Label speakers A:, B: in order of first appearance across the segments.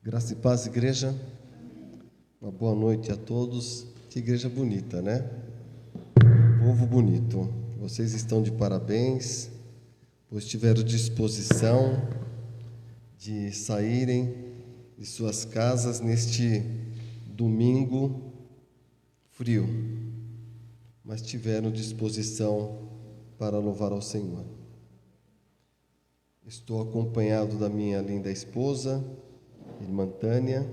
A: Graça e paz, igreja. Uma boa noite a todos. Que igreja bonita, né? Povo bonito. Vocês estão de parabéns, pois tiveram disposição de saírem de suas casas neste domingo frio, mas tiveram disposição para louvar ao Senhor. Estou acompanhado da minha linda esposa, irmã Tânia.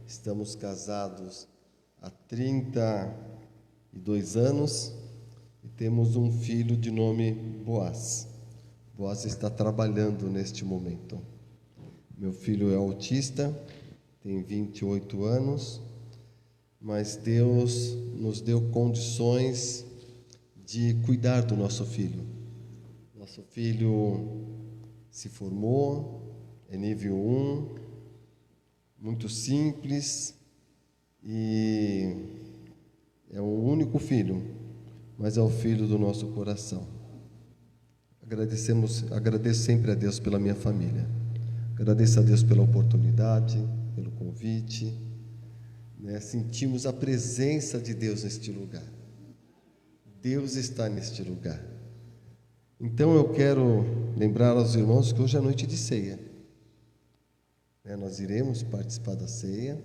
A: Estamos casados há 32 anos e temos um filho de nome Boaz. Boaz está trabalhando neste momento. Meu filho é autista, tem 28 anos, mas Deus nos deu condições de cuidar do nosso filho. Nosso filho se formou, é nível 1, muito simples, e é o único filho, mas é o filho do nosso coração. Agradeço sempre a Deus pela minha família. Agradeço a Deus pela oportunidade, pelo convite, né? Sentimos a presença de Deus neste lugar. Deus está neste lugar. Então eu quero lembrar aos irmãos que hoje é noite de ceia. Nós iremos participar da ceia.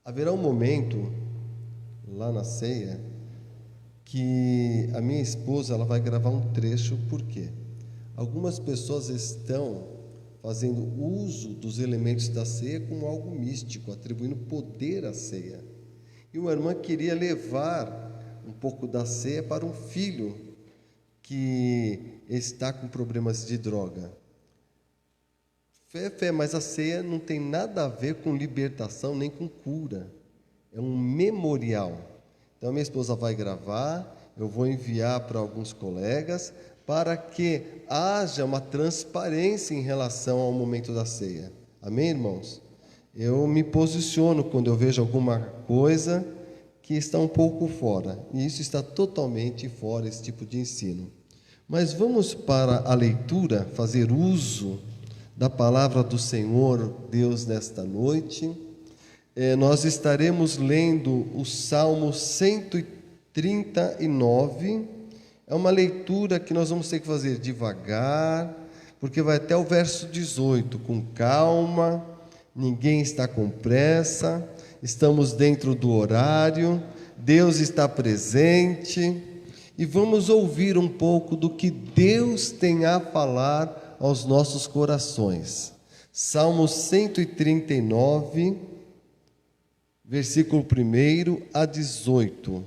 A: Haverá um momento lá na ceia que a minha esposa ela vai gravar um trecho. Por quê? Algumas pessoas estão fazendo uso dos elementos da ceia como algo místico, atribuindo poder à ceia. E uma irmã queria levar um pouco da ceia para um filho que está com problemas de droga. Fé, mas a ceia não tem nada a ver com libertação nem com cura. É um memorial. Então a minha esposa vai gravar, eu vou enviar para alguns colegas para que haja uma transparência em relação ao momento da ceia. Amém, irmãos? Eu me posiciono quando eu vejo alguma coisa que está um pouco fora. E isso está totalmente fora, esse tipo de ensino. Mas vamos para a leitura, fazer uso da palavra do Senhor Deus nesta noite. Nós estaremos lendo o Salmo 139. É uma leitura que nós vamos ter que fazer devagar, porque vai até o verso 18, com calma, ninguém está com pressa, estamos dentro do horário, Deus está presente, e vamos ouvir um pouco do que Deus tem a falar aos nossos corações. Salmo 139, versículo 1 a 18.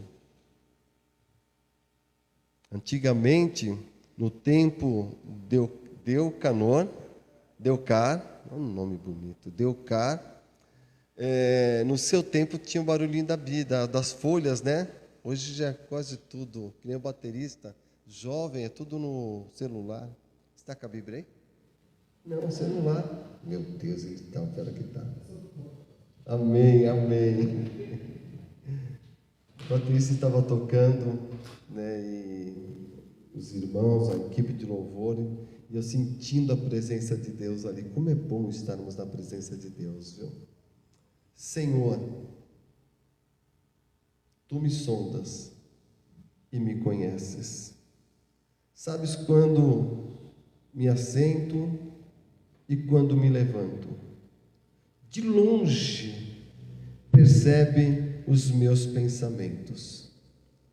A: Antigamente, no tempo de Deucar, um nome bonito, Deucar, no seu tempo tinha o barulhinho das folhas, né? Hoje já é quase tudo, que nem o baterista, jovem, é tudo no celular. Está com a Bíblia aí? Não, celular. Meu Deus, ele está, pera que está. Amém, amém. O baterista estava tocando, né, e os irmãos, a equipe de louvor, e eu sentindo a presença de Deus ali. Como é bom estarmos na presença de Deus, viu? Senhor, Tu me sondas e me conheces. Sabes quando me assento e quando me levanto. De longe percebe os meus pensamentos.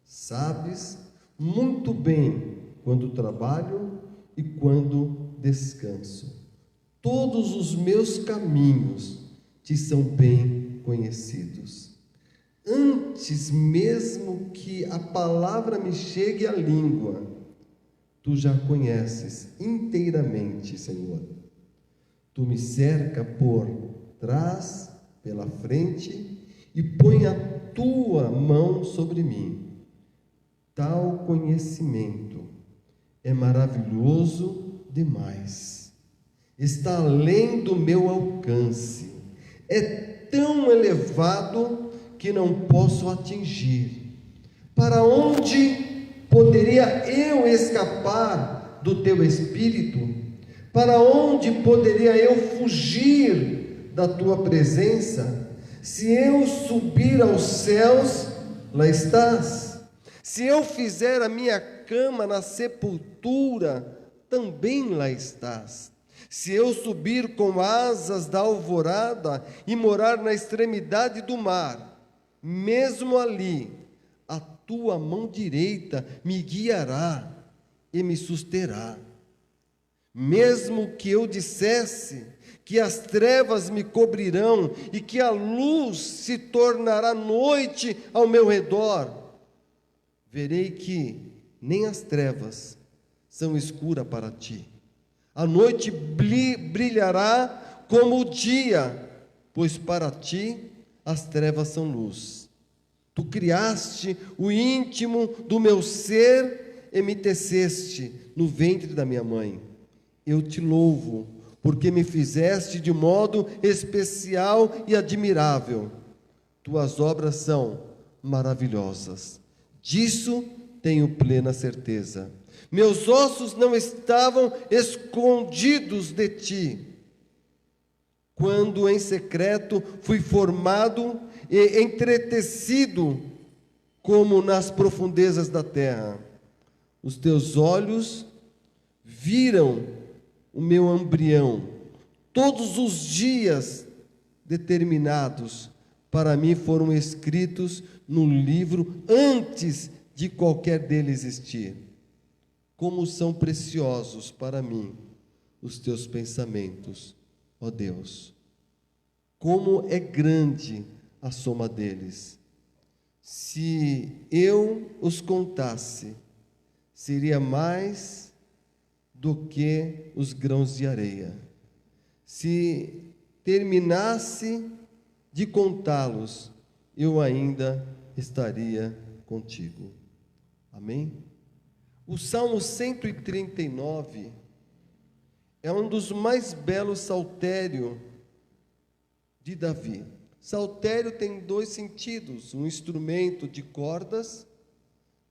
A: Sabes muito bem quando trabalho e quando descanso. Todos os meus caminhos te são bem conhecidos. Antes mesmo que a palavra me chegue à língua, Tu já conheces inteiramente, Senhor. Tu me cerca por trás, pela frente, e põe a Tua mão sobre mim. Tal conhecimento é maravilhoso demais. Está além do meu alcance. É tão elevado que não posso atingir. Para onde poderia eu escapar do Teu Espírito? Para onde poderia eu fugir da tua presença? Se eu subir aos céus, lá estás. Se eu fizer a minha cama na sepultura, também lá estás. Se eu subir com asas da alvorada e morar na extremidade do mar, mesmo ali, a tua mão direita me guiará e me susterá. Mesmo que eu dissesse que as trevas me cobrirão e que a luz se tornará noite ao meu redor, verei que nem as trevas são escuras para ti. A noite brilhará como o dia, pois para ti as trevas são luz. Tu criaste o íntimo do meu ser e me teceste no ventre da minha mãe. Eu te louvo, porque me fizeste de modo especial e admirável. Tuas obras são maravilhosas. Disso tenho plena certeza. Meus ossos não estavam escondidos de ti, quando em secreto fui formado e entretecido como nas profundezas da terra. Os teus olhos viram o meu embrião. Todos os dias determinados para mim foram escritos no livro antes de qualquer dele existir. Como são preciosos para mim os teus pensamentos, ó Deus. Como é grande a soma deles. Se eu os contasse, seria mais do que os grãos de areia. Se terminasse de contá-los, eu ainda estaria contigo. Amém? O Salmo 139 é um dos mais belos saltérios de Davi. Saltério tem dois sentidos: um instrumento de cordas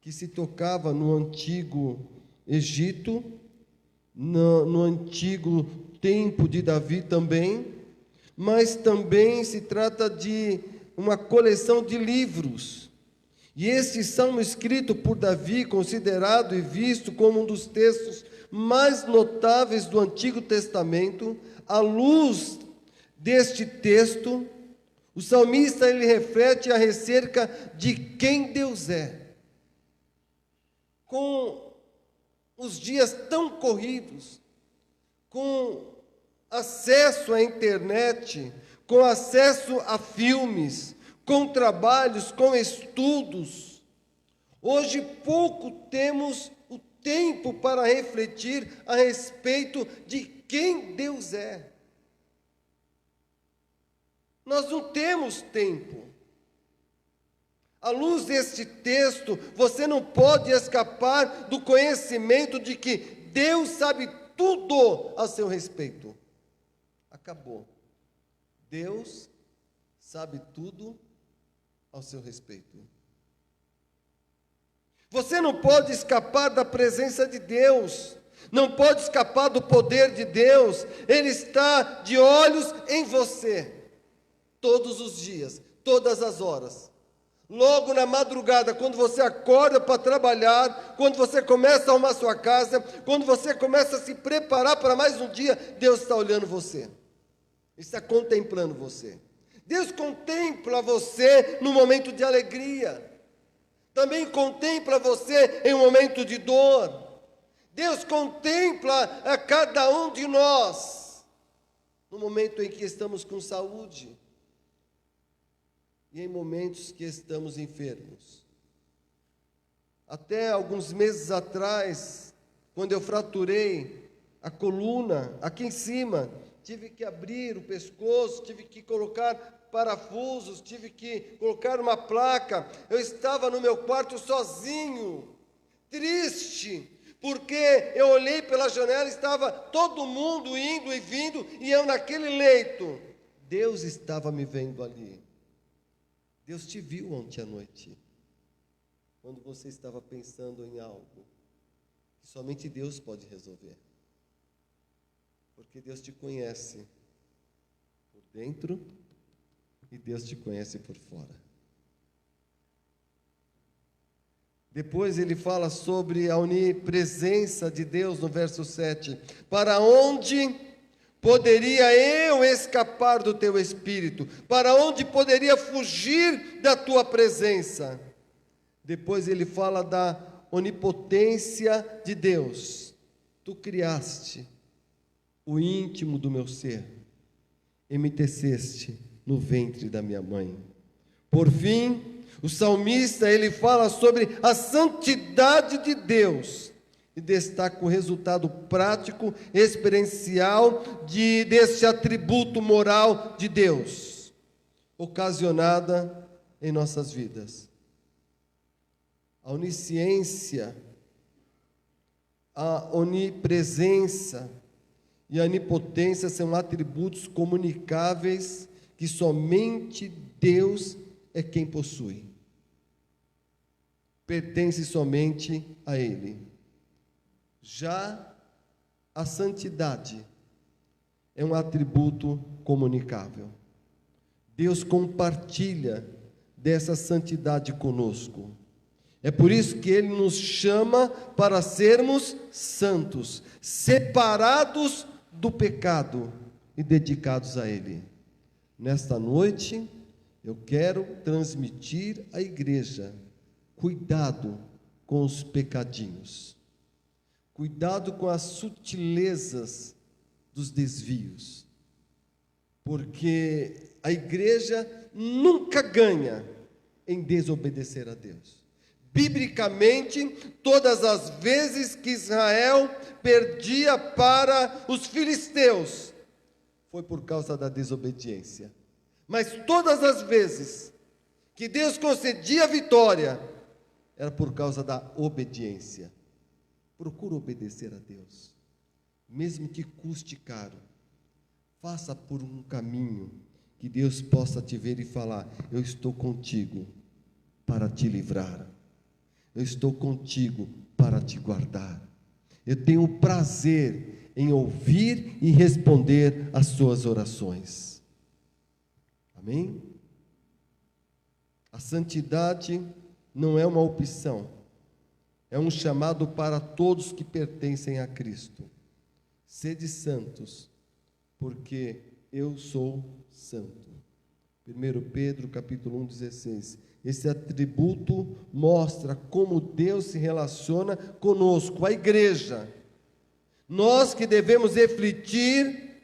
A: que se tocava no antigo Egito, no antigo tempo de Davi também, mas também se trata de uma coleção de livros. E este salmo escrito por Davi, considerado e visto como um dos textos mais notáveis do Antigo Testamento, à luz deste texto, o salmista ele reflete acerca de quem Deus é. Com os dias tão corridos, com acesso à internet, com acesso a filmes, com trabalhos, com estudos, hoje pouco temos o tempo para refletir a respeito de quem Deus é. Nós não temos tempo. À luz deste texto, você não pode escapar do conhecimento de que Deus sabe tudo a seu respeito. Acabou. Deus sabe tudo ao seu respeito. Você não pode escapar da presença de Deus, não pode escapar do poder de Deus. Ele está de olhos em você, todos os dias, todas as horas. Logo na madrugada, quando você acorda para trabalhar, quando você começa a arrumar sua casa, quando você começa a se preparar para mais um dia, Deus está olhando você, está contemplando você. Deus contempla você no momento de alegria, também contempla você em um momento de dor. Deus contempla a cada um de nós no momento em que estamos com saúde e em momentos que estamos enfermos. Até alguns meses atrás, quando eu fraturei a coluna aqui em cima, tive que abrir o pescoço, tive que colocar parafusos, tive que colocar uma placa. Eu estava no meu quarto sozinho, triste, porque eu olhei pela janela e estava todo mundo indo e vindo, e eu naquele leito. Deus estava me vendo ali. Deus te viu ontem à noite, quando você estava pensando em algo que somente Deus pode resolver. Porque Deus te conhece por dentro e Deus te conhece por fora. Depois ele fala sobre a onipresença de Deus no verso 7. Para onde poderia eu escapar do teu espírito? Para onde poderia fugir da tua presença? Depois ele fala da onipotência de Deus. Tu criaste o íntimo do meu ser e me teceste no ventre da minha mãe. Por fim, o salmista, ele fala sobre a santidade de Deus e destaca o resultado prático, experiencial desse atributo moral de Deus, ocasionada em nossas vidas. A onisciência, a onipresença e a onipotência são atributos comunicáveis que somente Deus é quem possui. Pertence somente a Ele. Já a santidade é um atributo comunicável. Deus compartilha dessa santidade conosco. É por isso que Ele nos chama para sermos santos, separados do pecado e dedicados a Ele. Nesta noite, eu quero transmitir à igreja: cuidado com os pecadinhos, cuidado com as sutilezas dos desvios, porque a igreja nunca ganha em desobedecer a Deus. Biblicamente, todas as vezes que Israel perdia para os filisteus, foi por causa da desobediência. Mas todas as vezes que Deus concedia a vitória, era por causa da obediência. Procura obedecer a Deus, mesmo que custe caro. Faça por um caminho que Deus possa te ver e falar: eu estou contigo para te livrar. Eu estou contigo para te guardar. Eu tenho prazer em ouvir e responder às suas orações. Amém? A santidade não é uma opção, é um chamado para todos que pertencem a Cristo. Sede santos, porque eu sou santo. 1 Pedro capítulo 1:16. Esse atributo mostra como Deus se relaciona conosco, a igreja. Nós que devemos refletir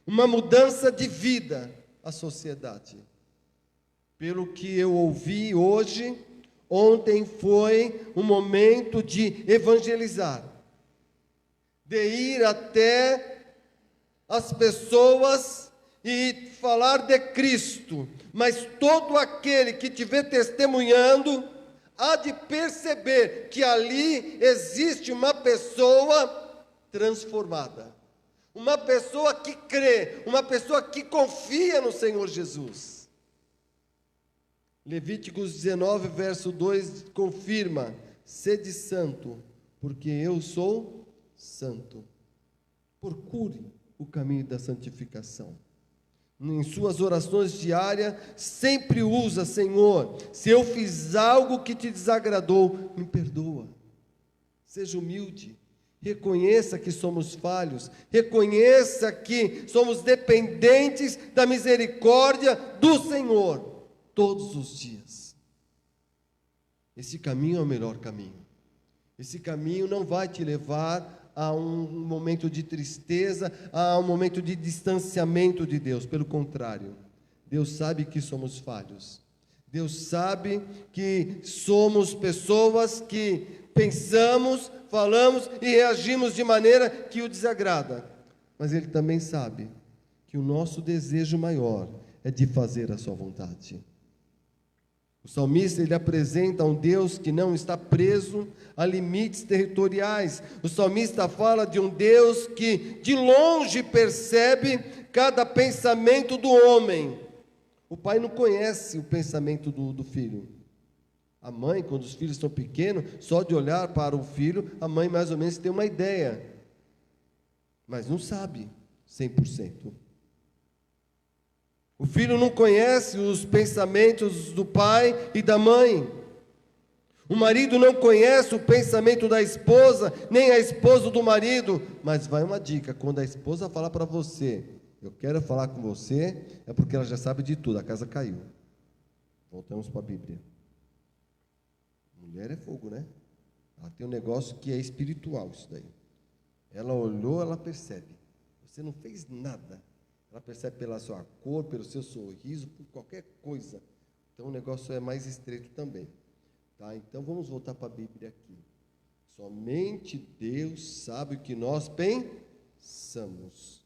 A: uma mudança de vida à sociedade. Pelo que eu ouvi hoje, ontem foi um momento de evangelizar, de ir até as pessoas e falar de Cristo, mas todo aquele que estiver testemunhando há de perceber que ali existe uma pessoa transformada, uma pessoa que crê, uma pessoa que confia no Senhor Jesus. Levíticos 19, verso 2 confirma: sede santo, porque eu sou santo. Procure o caminho da santificação. Em suas orações diárias, sempre usa: Senhor, se eu fiz algo que te desagradou, me perdoa. Seja humilde, reconheça que somos falhos, reconheça que somos dependentes da misericórdia do Senhor, todos os dias. Esse caminho é o melhor caminho. Esse caminho não vai te levar a um momento de tristeza, a um momento de distanciamento de Deus. Pelo contrário, Deus sabe que somos falhos. Deus sabe que somos pessoas que pensamos, falamos e reagimos de maneira que o desagrada. Mas Ele também sabe que o nosso desejo maior é de fazer a sua vontade. O salmista, ele apresenta um Deus que não está preso a limites territoriais. O salmista fala de um Deus que de longe percebe cada pensamento do homem. O pai não conhece o pensamento do filho. A mãe, quando os filhos estão pequenos, só de olhar para o filho, a mãe mais ou menos tem uma ideia, mas não sabe 100%. O filho não conhece os pensamentos do pai e da mãe. O marido não conhece o pensamento da esposa, nem a esposa do marido. Mas vai uma dica: quando a esposa falar para você, eu quero falar com você, é porque ela já sabe de tudo, a casa caiu. Voltamos para a Bíblia. Mulher é fogo, né? Ela tem um negócio que é espiritual, isso daí. Ela olhou, ela percebe. Você não fez nada. Ela percebe pela sua cor, pelo seu sorriso, por qualquer coisa. Então o negócio é mais estreito também. Tá? Então vamos voltar para a Bíblia aqui. Somente Deus sabe o que nós pensamos.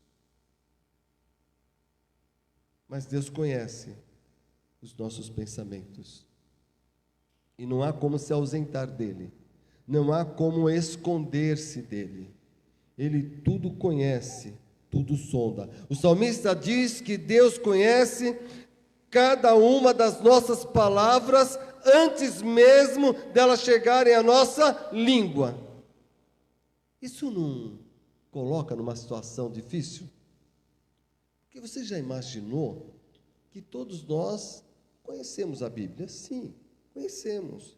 A: Mas Deus conhece os nossos pensamentos. E não há como se ausentar dele. Não há como esconder-se dele. Ele tudo conhece, tudo sonda. O salmista diz que Deus conhece cada uma das nossas palavras antes mesmo delas chegarem à nossa língua. Isso não coloca numa situação difícil? Porque você já imaginou que todos nós conhecemos a Bíblia? Sim, conhecemos.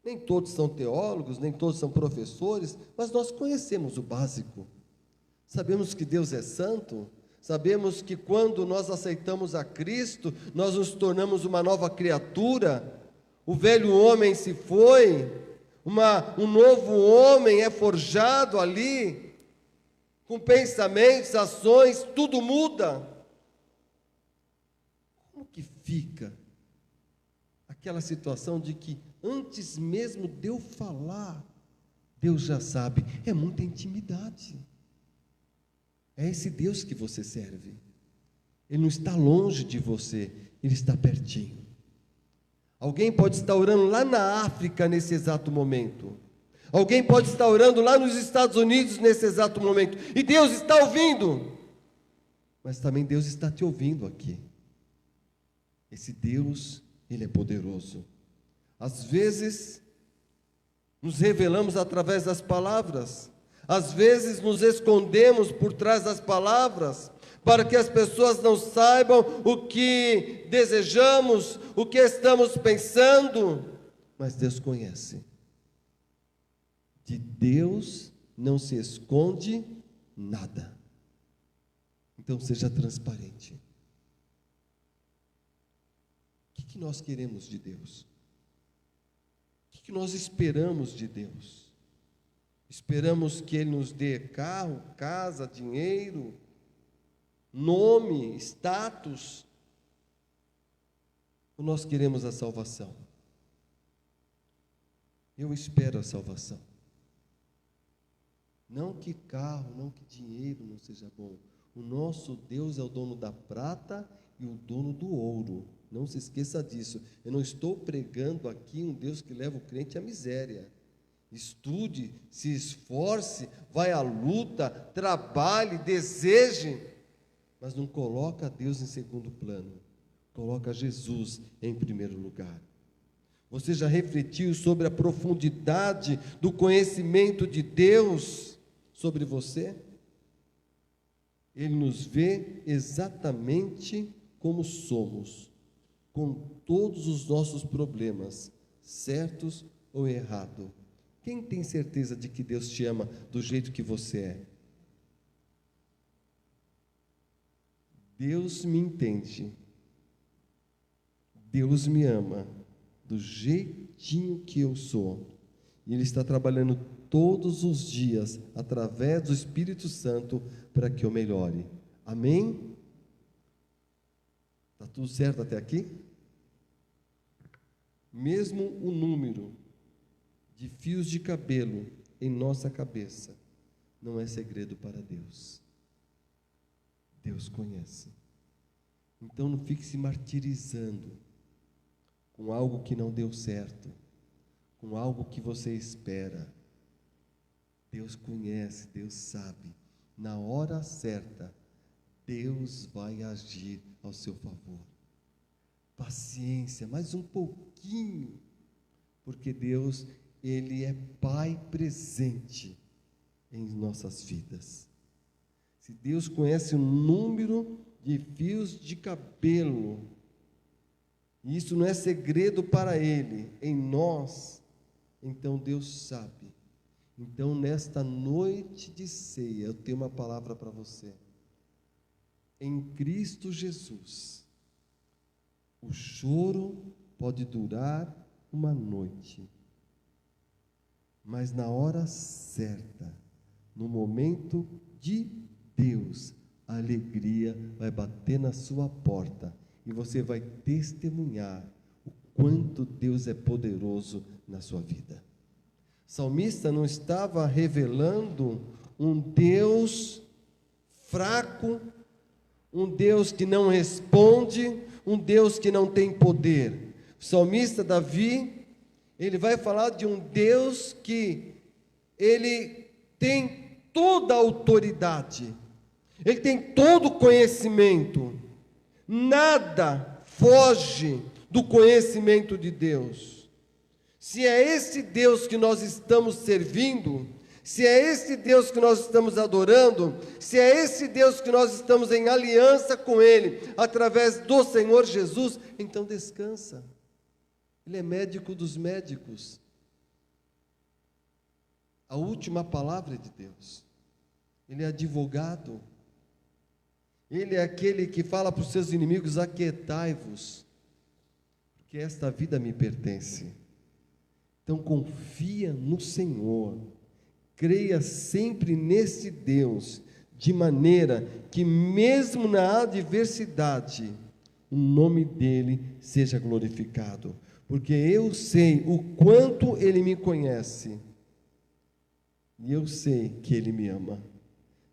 A: Nem todos são teólogos, nem todos são professores, mas nós conhecemos o básico. Sabemos que Deus é santo, sabemos que quando nós aceitamos a Cristo, nós nos tornamos uma nova criatura, o velho homem se foi, um novo homem é forjado ali, com pensamentos, ações, tudo muda. Como que fica aquela situação de que antes mesmo de eu falar, Deus já sabe? É muita intimidade. É esse Deus que você serve. Ele não está longe de você, Ele está pertinho. Alguém pode estar orando lá na África nesse exato momento. Alguém pode estar orando lá nos Estados Unidos nesse exato momento. E Deus está ouvindo. Mas também Deus está te ouvindo aqui. Esse Deus, Ele é poderoso. Às vezes, nos revelamos através das palavras. Às vezes, nos escondemos por trás das palavras, para que as pessoas não saibam o que desejamos, o que estamos pensando. Mas Deus conhece. De Deus não se esconde nada. Então, seja transparente. O que nós queremos de Deus? O que nós esperamos de Deus? Esperamos que Ele nos dê carro, casa, dinheiro, nome, status? Ou nós queremos a salvação? Eu espero a salvação. Não que carro, não que dinheiro não seja bom. O nosso Deus é o dono da prata e o dono do ouro. Não se esqueça disso. Eu não estou pregando aqui um Deus que leva o crente à miséria. Estude, se esforce, vai à luta, trabalhe, deseje, mas não coloca Deus em segundo plano. Coloca Jesus em primeiro lugar. Você já refletiu sobre a profundidade do conhecimento de Deus sobre você? Ele nos vê exatamente como somos, com todos os nossos problemas, certos ou errados. Quem tem certeza de que Deus te ama do jeito que você é? Deus me entende. Deus me ama do jeitinho que eu sou. E Ele está trabalhando todos os dias, através do Espírito Santo, para que eu melhore. Amém? Está tudo certo até aqui? Mesmo o número de fios de cabelo em nossa cabeça não é segredo para Deus. Deus conhece. Então não fique se martirizando com algo que não deu certo, com algo que você espera. Deus conhece, Deus sabe. Na hora certa, Deus vai agir ao seu favor. Paciência, mais um pouquinho, porque Deus, Ele é Pai presente em nossas vidas. Se Deus conhece o número de fios de cabelo. E isso não é segredo para Ele, em nós. Então Deus sabe. Então, nesta noite de ceia, eu tenho uma palavra para você. Em Cristo Jesus, o choro pode durar uma noite, mas na hora certa, no momento de Deus, a alegria vai bater na sua porta e você vai testemunhar o quanto Deus é poderoso na sua vida. O salmista não estava revelando um Deus fraco, um Deus que não responde, um Deus que não tem poder. O salmista Davi, ele vai falar de um Deus que ele tem toda a autoridade, ele tem todo o conhecimento, nada foge do conhecimento de Deus. Se é esse Deus que nós estamos servindo, se é esse Deus que nós estamos adorando, se é esse Deus que nós estamos em aliança com Ele, através do Senhor Jesus, então descansa. Ele é médico dos médicos. A última palavra é de Deus. Ele é advogado. Ele é aquele que fala para os seus inimigos: aquietai-vos, porque esta vida me pertence. Então confia no Senhor, creia sempre nesse Deus, de maneira que mesmo na adversidade, o nome dEle seja glorificado, porque eu sei o quanto Ele me conhece, e eu sei que Ele me ama.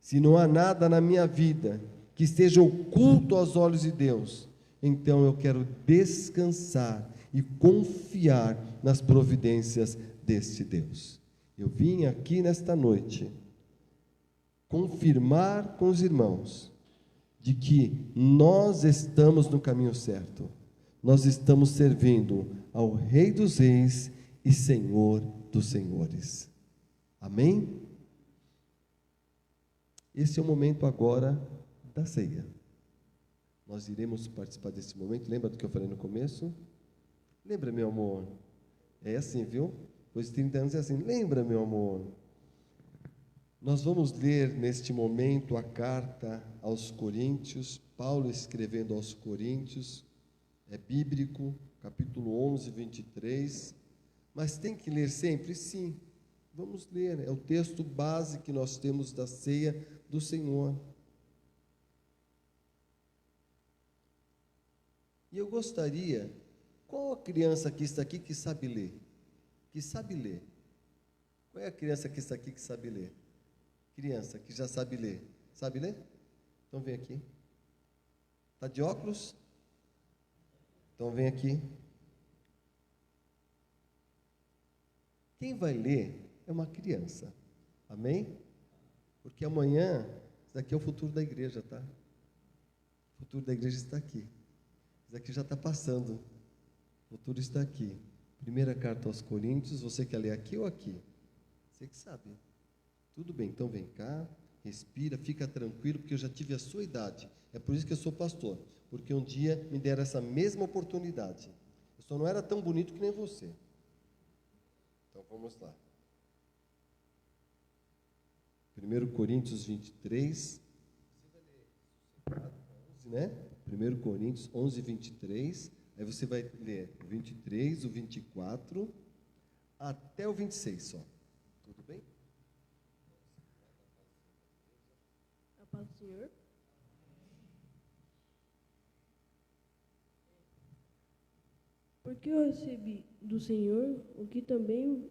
A: Se não há nada na minha vida que esteja oculto aos olhos de Deus, então eu quero descansar e confiar nas providências deste Deus. Eu vim aqui nesta noite confirmar com os irmãos de que nós estamos no caminho certo. Nós estamos servindo ao Rei dos Reis e Senhor dos Senhores. Amém? Esse é o momento agora da ceia. Nós iremos participar desse momento. Lembra do que eu falei no começo? Lembra, meu amor? É assim, viu? Depois de 30 anos é assim. Lembra, meu amor? Nós vamos ler neste momento a carta aos Coríntios, Paulo escrevendo aos Coríntios, é bíblico, capítulo 11, 23, mas tem que ler sempre? Sim, vamos ler, é o texto base que nós temos da ceia do Senhor. E eu gostaria, qual a criança que está aqui que sabe ler? Que sabe ler? Qual é a criança que está aqui que sabe ler? Criança que já sabe ler. Sabe ler? Então vem aqui. Está de óculos? Então vem aqui. Quem vai ler é uma criança. Amém? Porque amanhã, isso daqui é o futuro da igreja, tá? O futuro da igreja está aqui. Isso daqui já está passando. O futuro está aqui. Primeira carta aos Coríntios, você quer ler aqui ou aqui? Você que sabe. Tudo bem, então vem cá, respira, fica tranquilo, porque eu já tive a sua idade. É por isso que eu sou pastor, porque um dia me deram essa mesma oportunidade. Eu só não era tão bonito que nem você. Então vamos lá. 1 Coríntios 23, você vai ler 11, né? 1 Coríntios 11, 23, aí você vai ler o 23, o 24, até o 26 só. Tudo bem?
B: A paz do Senhor. Porque eu recebi do Senhor o que também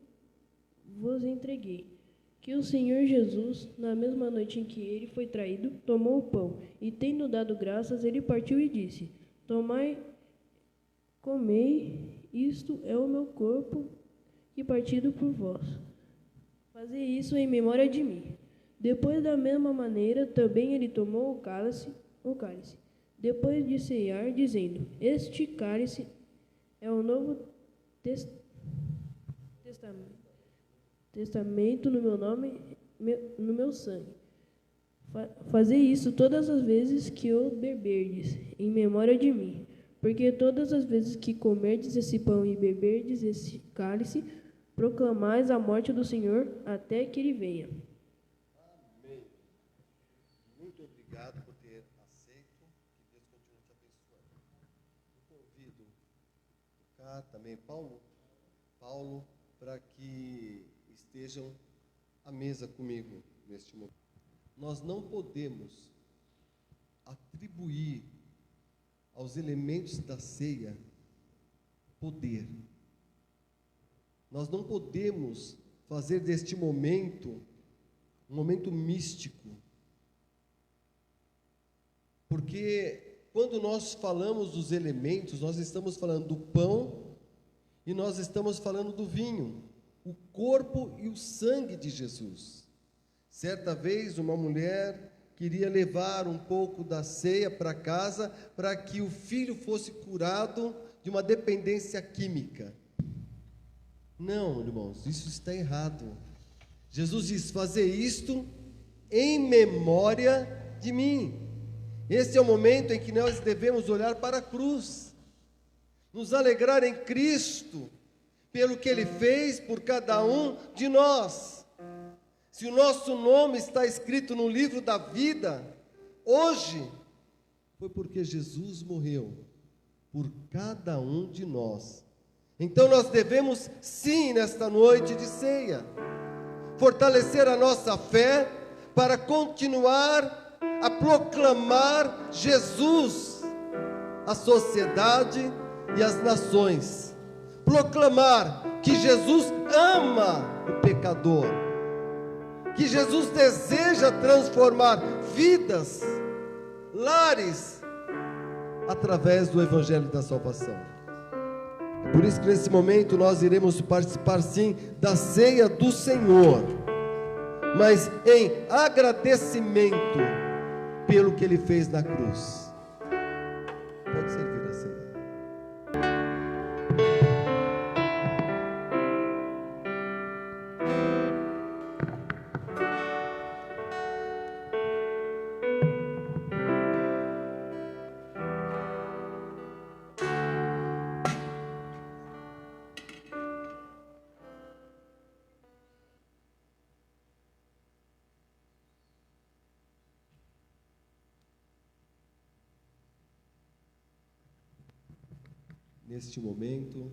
B: vos entreguei, que o Senhor Jesus, na mesma noite em que ele foi traído, tomou o pão, e tendo dado graças, ele partiu e disse: Tomai, comei, isto é o meu corpo, que partido por vós. Fazei isso em memória de mim. Depois, da mesma maneira, também ele tomou o cálice, depois de ceiar, dizendo: Este cálice é o novo testamento no meu nome, no meu sangue. Fazei isso todas as vezes que o beberdes, em memória de mim. Porque todas as vezes que comerdes esse pão e beberdes esse cálice, proclamais a morte do Senhor até que ele venha.
A: Amém. Muito obrigado por ter aceito. Que Deus continue te abençoando. Eu convido o Cá, também Paulo, para que estejam à mesa comigo neste momento. Nós não podemos atribuir aos elementos da ceia poder. Nós não podemos fazer deste momento um momento místico. Porque quando nós falamos dos elementos, nós estamos falando do pão e nós estamos falando do vinho, o corpo e o sangue de Jesus. Certa vez uma mulher queria levar um pouco da ceia para casa para que o filho fosse curado de uma dependência química. Não, irmãos, isso está errado. Jesus diz: fazer isto em memória de mim. Esse é o momento em que nós devemos olhar para a cruz, nos alegrar em Cristo, pelo que Ele fez por cada um de nós. Se o nosso nome está escrito no livro da vida, hoje, foi porque Jesus morreu por cada um de nós. Então nós devemos, sim, nesta noite de ceia, fortalecer a nossa fé para continuar a proclamar Jesus à sociedade e às nações. Proclamar que Jesus ama o pecador, que Jesus deseja transformar vidas, lares, através do Evangelho da Salvação. Por isso que nesse momento nós iremos participar sim da ceia do Senhor, mas em agradecimento pelo que Ele fez na cruz. Pode servir a ceia. Neste momento,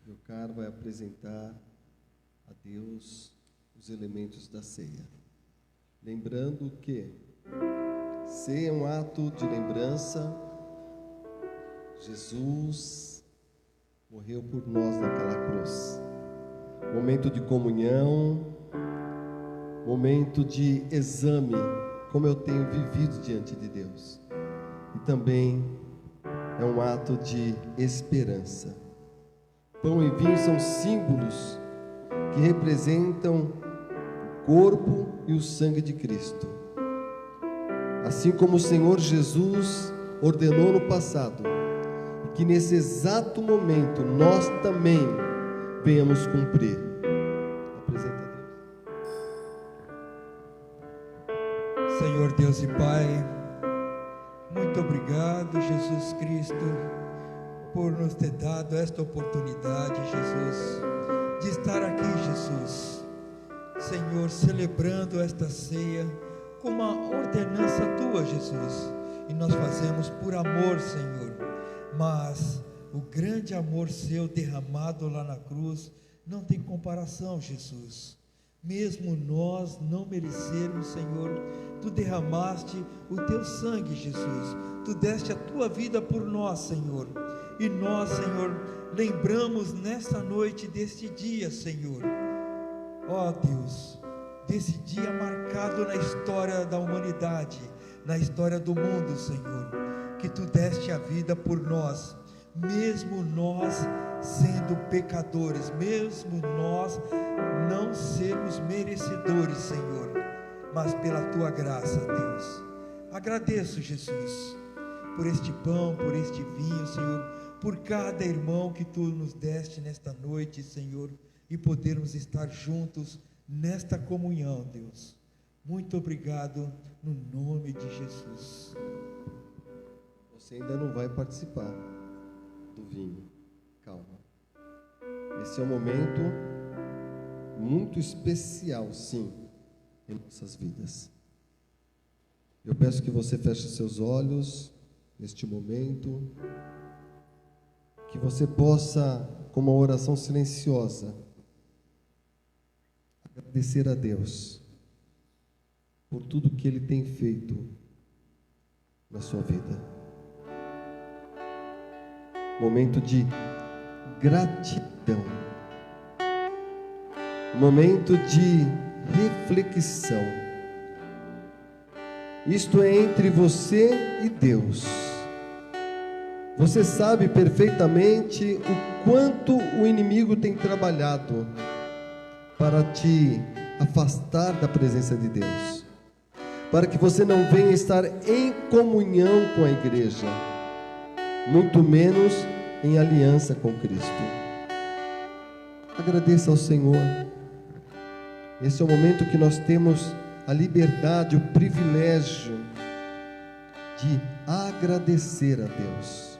A: meu caro vai apresentar a Deus os elementos da ceia. Lembrando que ceia é um ato de lembrança. Jesus morreu por nós naquela cruz. Momento de comunhão, momento de exame, como eu tenho vivido diante de Deus. E também é um ato de esperança. Pão e vinho são símbolos que representam o corpo e o sangue de Cristo. Assim como o Senhor Jesus ordenou no passado, e que nesse exato momento nós também venhamos cumprir. Apresenta a Deus.
C: Senhor Deus e Pai, muito obrigado, Jesus Cristo, por nos ter dado esta oportunidade, Jesus, de estar aqui, Jesus, Senhor, celebrando esta ceia com uma ordenança Tua, Jesus, e nós fazemos por amor, Senhor, mas o grande amor Seu derramado lá na cruz não tem comparação, Jesus. Mesmo nós não merecermos, Senhor, Tu derramaste o Teu sangue, Jesus. Tu deste a Tua vida por nós, Senhor. E nós, Senhor, lembramos nesta noite deste dia, Senhor. Ó Deus, desse dia marcado na história da humanidade, na história do mundo, Senhor, que Tu deste a vida por nós, mesmo nós sendo pecadores, mesmo nós não sermos merecedores, Senhor, mas pela Tua graça, Deus. Agradeço, Jesus, por este pão, por este vinho, Senhor, por cada irmão que Tu nos deste nesta noite, Senhor, e podermos estar juntos nesta comunhão, Deus. Muito obrigado, no nome de Jesus.
A: Você ainda não vai participar do vinho. Calma. Esse é um momento muito especial, sim, em nossas vidas. Eu peço que você feche seus olhos neste momento, que você possa, com uma oração silenciosa, agradecer a Deus por tudo que Ele tem feito na sua vida. Momento de gratidão, momento de reflexão. Isto é entre você e Deus. Você sabe perfeitamente o quanto o inimigo tem trabalhado para te afastar da presença de Deus, para que você não venha estar em comunhão com a igreja, muito menos em aliança com Cristo. Agradeça ao Senhor. Esse é o momento que nós temos a liberdade, o privilégio de agradecer a Deus.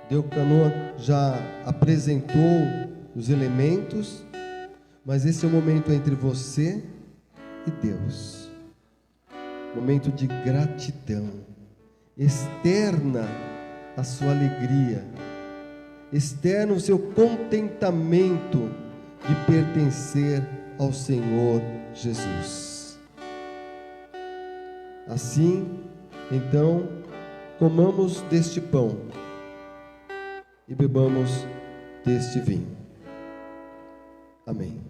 A: Deucanoa já apresentou os elementos, mas esse é o momento entre você e Deus. Momento de gratidão. Externa a sua alegria, externa o seu contentamento de pertencer ao Senhor Jesus. Assim, então, comamos deste pão e bebamos deste vinho. Amém.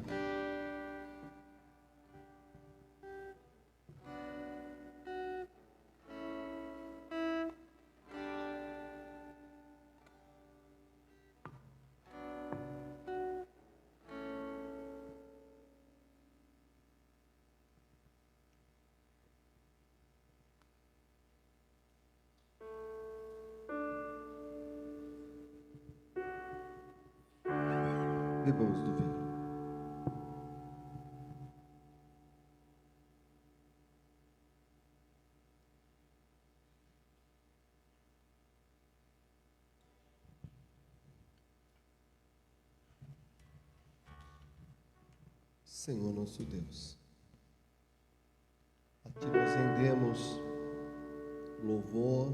A: Bebamos do vinho. Senhor nosso Deus, a Ti nós rendemos louvor,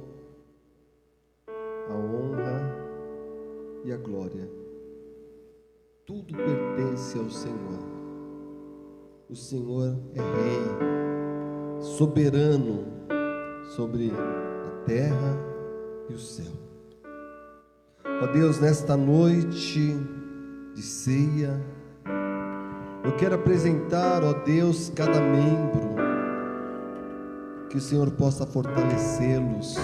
A: a honra e a glória. Tudo pertence ao Senhor. O Senhor é Rei, soberano sobre a terra e o céu. Ó Deus, nesta noite de ceia, eu quero apresentar, ó Deus, cada membro, que o Senhor possa fortalecê-los,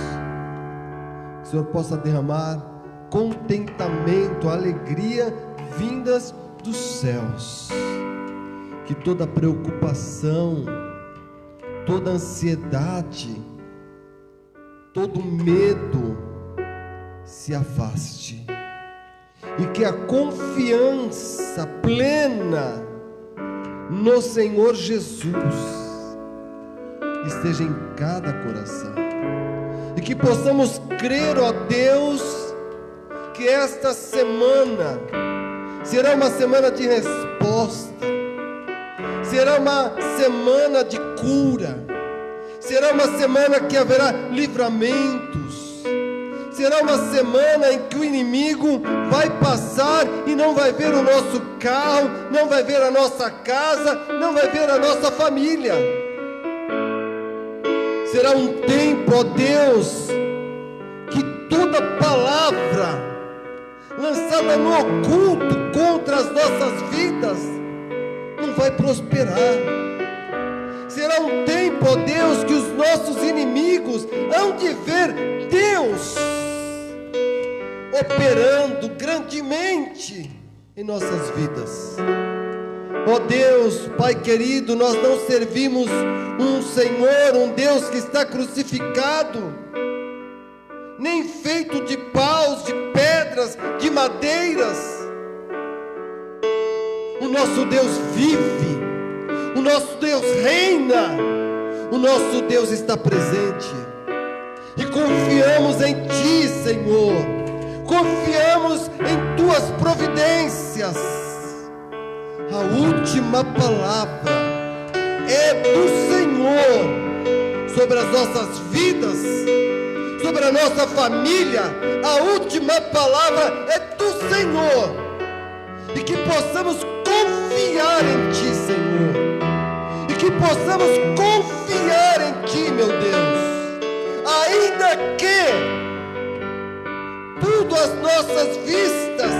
A: que o Senhor possa derramar contentamento, alegria vindas dos céus, que toda preocupação, toda ansiedade, todo medo se afaste, e que a confiança plena no Senhor Jesus esteja em cada coração, e que possamos crer, ó Deus, que esta semana será uma semana de resposta, será uma semana de cura, será uma semana que haverá livramentos, será uma semana em que o inimigo vai passar e não vai ver o nosso carro, não vai ver a nossa casa, não vai ver a nossa família. Será um tempo, ó Deus, que toda palavra lançada no oculto contra as nossas vidas não vai prosperar. Será um tempo, ó Deus, que os nossos inimigos hão de ver Deus operando grandemente em nossas vidas. Ó Deus, Pai querido, nós não servimos um Senhor, um Deus que está crucificado, nem feito de paus, de pedras, de madeiras. O nosso Deus vive, O nosso Deus reina, o nosso Deus está presente. E confiamos em Ti, Senhor. Confiamos em Tuas providências. A última palavra é do Senhor sobre as nossas vidas, sobre a nossa família. A última palavra é do Senhor. E que possamos confiar em Ti, Senhor. E que possamos confiar em Ti, meu Deus. Ainda que tudo às nossas vistas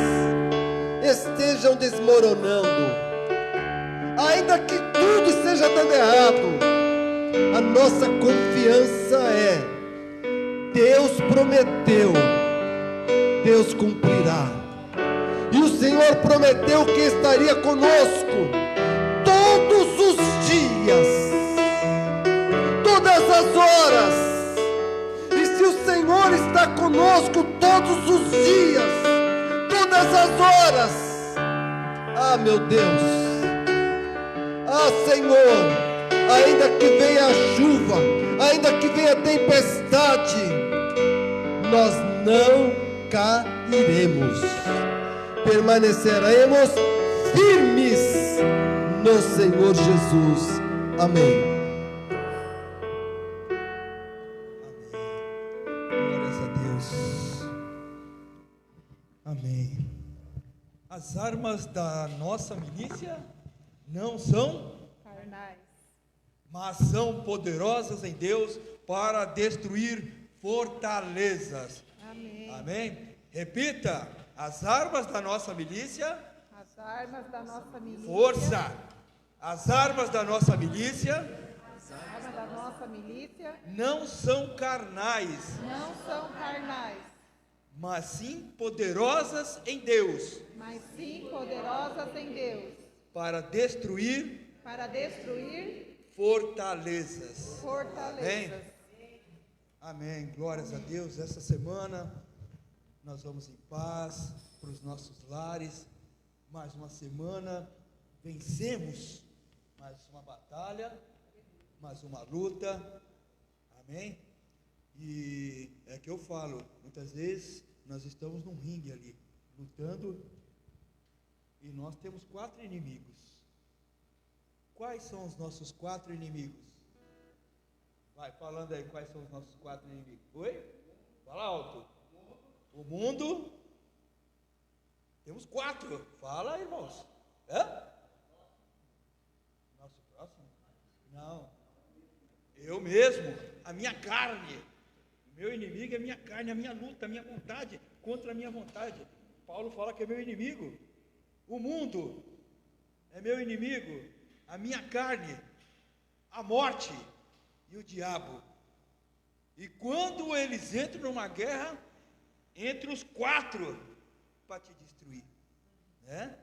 A: estejam desmoronando, ainda que tudo esteja dando errado, a nossa confiança é: Deus prometeu, Deus cumprirá. E o Senhor prometeu que estaria conosco todos os dias, todas as horas. E se o Senhor está conosco todos os dias, todas as horas, ah, meu Deus, ah, Senhor, ainda que venha a chuva, ainda que venha a tempestade, nós não cairemos, permaneceremos firmes no Senhor Jesus. Amém.
C: Glórias a Deus. Amém. As armas da nossa milícia não são
D: carnais,
C: mas são poderosas em Deus para destruir fortalezas.
D: amém.
C: Amém? Repita: as armas da nossa milícia,
D: As armas da nossa milícia,
C: força. As armas da nossa milícia
D: as armas da nossa milícia
C: não são carnais,
D: não são carnais,
C: mas sim poderosas em Deus
D: mas sim poderosas em Deus,
C: para destruir
D: para destruir
C: fortalezas.
D: fortalezas.
C: Amém. Glórias a Deus. Essa semana nós vamos em paz para os nossos lares. Mais uma semana, vencemos mais uma batalha, mais uma luta. Amém. E é que eu falo, muitas vezes nós estamos num ringue ali, lutando, e nós temos 4 inimigos. Quais são os nossos 4 inimigos? Vai falando aí, quais são os nossos 4 inimigos? Oi? Fala alto. O mundo. Temos 4. Fala aí, irmãos. Hã? Nosso próximo? Não. Eu mesmo, a minha carne. O meu inimigo é a minha carne, a minha luta, a minha vontade contra a minha vontade. Paulo fala que é meu inimigo. O mundo é meu inimigo, a minha carne, a morte e o diabo. E quando eles entram numa guerra, entre os 4 para te destruir, né?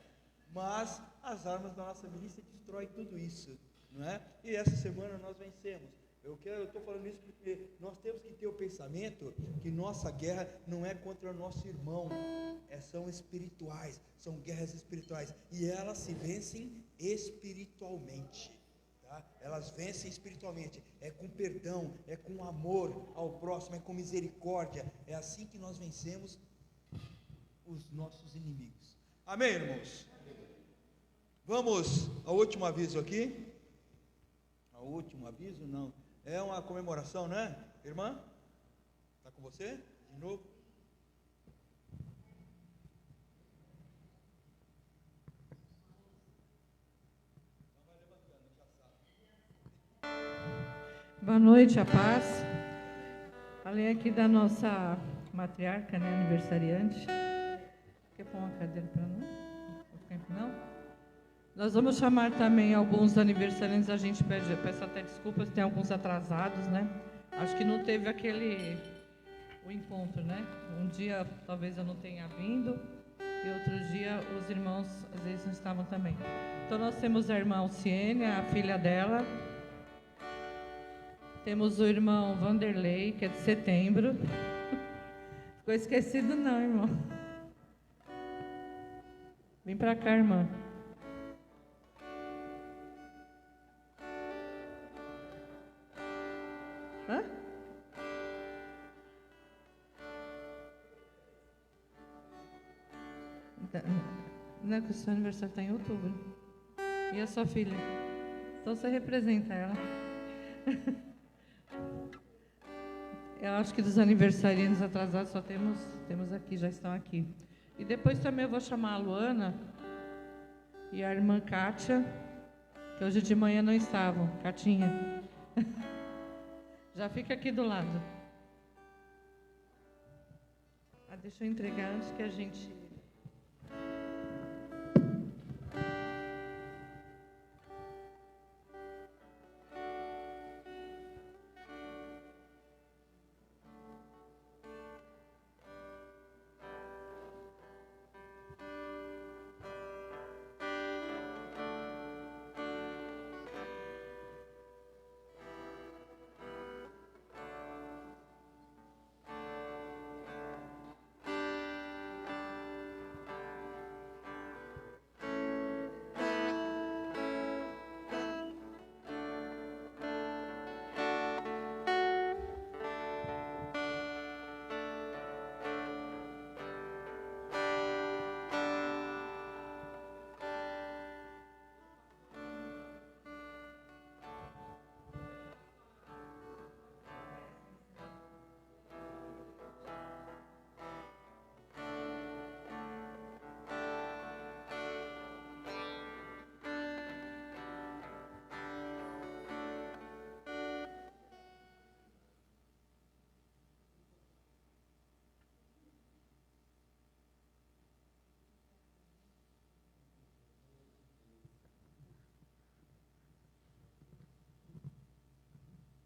C: Mas as armas da nossa milícia destroem tudo isso, não é? E essa semana nós vencemos. Eu estou falando isso porque nós temos que ter o pensamento que nossa guerra não é contra o nosso irmão, são espirituais, são guerras espirituais, e elas se vencem espiritualmente. Tá? Elas vencem espiritualmente, é com perdão, é com amor ao próximo, é com misericórdia. É assim que nós vencemos os nossos inimigos. Amém, irmãos? Vamos ao último aviso aqui. Ao último aviso, não. É uma comemoração, né? Irmã? Está com você? De novo?
E: Boa noite, a paz. Além aqui da nossa matriarca, né, aniversariante. Quer pôr uma cadeira para nós? Não? Nós vamos chamar também alguns aniversariantes. A gente peço até desculpas, tem alguns atrasados, né? Acho que não teve o encontro, né? Um dia talvez eu não tenha vindo e outro dia os irmãos às vezes não estavam também. Então nós temos a irmã Alciene, a filha dela. Temos o irmão Vanderlei, que é de setembro. Ficou esquecido não, irmão. Vem para cá, irmã. Hã? Não, que o seu aniversário está em outubro. E a sua filha? Então você representa ela. Eu acho que dos aniversariantes atrasados só temos aqui, já estão aqui. E depois também eu vou chamar a Luana e a irmã Kátia, que hoje de manhã não estavam. Catinha. Já fica aqui do lado. Deixa eu entregar antes que a gente...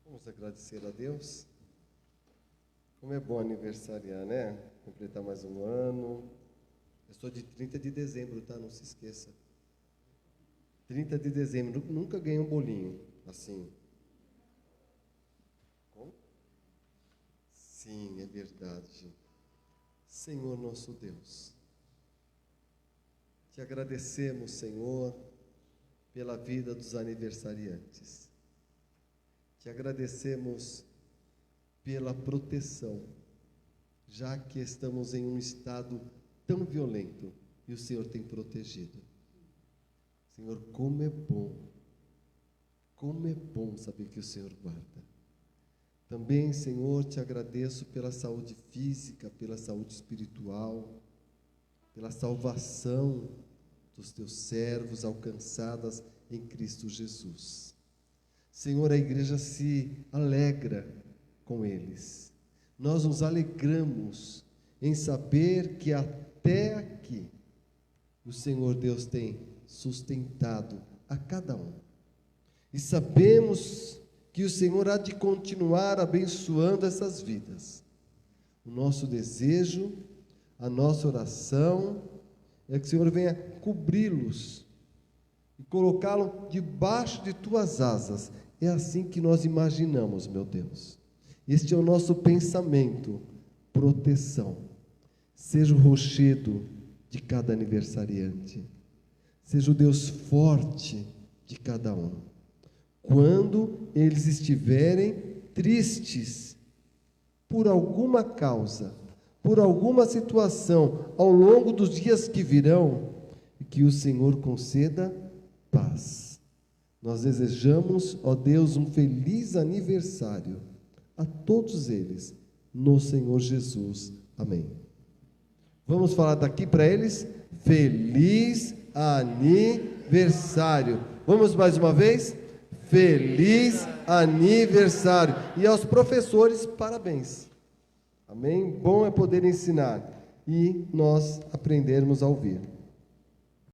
A: Vamos agradecer a Deus. Como é bom aniversariar, né? Completar mais um ano. Eu sou de 30 de dezembro, tá? Não se esqueça. 30 de dezembro. Nunca ganhei um bolinho assim. Como? Sim, é verdade. Senhor nosso Deus, te agradecemos, Senhor, pela vida dos aniversariantes. Te agradecemos pela proteção, já que estamos em um estado tão violento e o Senhor tem protegido. Senhor, como é bom saber que o Senhor guarda. Também, Senhor, te agradeço pela saúde física, pela saúde espiritual, pela salvação dos teus servos alcançadas em Cristo Jesus. Senhor, a igreja se alegra com eles. Nós nos alegramos em saber que até aqui o Senhor Deus tem sustentado a cada um. E sabemos que o Senhor há de continuar abençoando essas vidas. O nosso desejo, a nossa oração é que o Senhor venha cobri-los e colocá-lo debaixo de tuas asas. É assim que nós imaginamos, meu Deus. Este é o nosso pensamento, proteção. Seja o rochedo de cada aniversariante. Seja o Deus forte de cada um. Quando eles estiverem tristes por alguma causa, por alguma situação, ao longo dos dias que virão, que o Senhor conceda paz. Nós desejamos, ó Deus, um feliz aniversário a todos eles, no Senhor Jesus. Amém. Vamos falar daqui para eles, feliz aniversário. Vamos mais uma vez? Feliz aniversário. E aos professores, parabéns. Amém? Bom é poder ensinar e nós aprendermos a ouvir.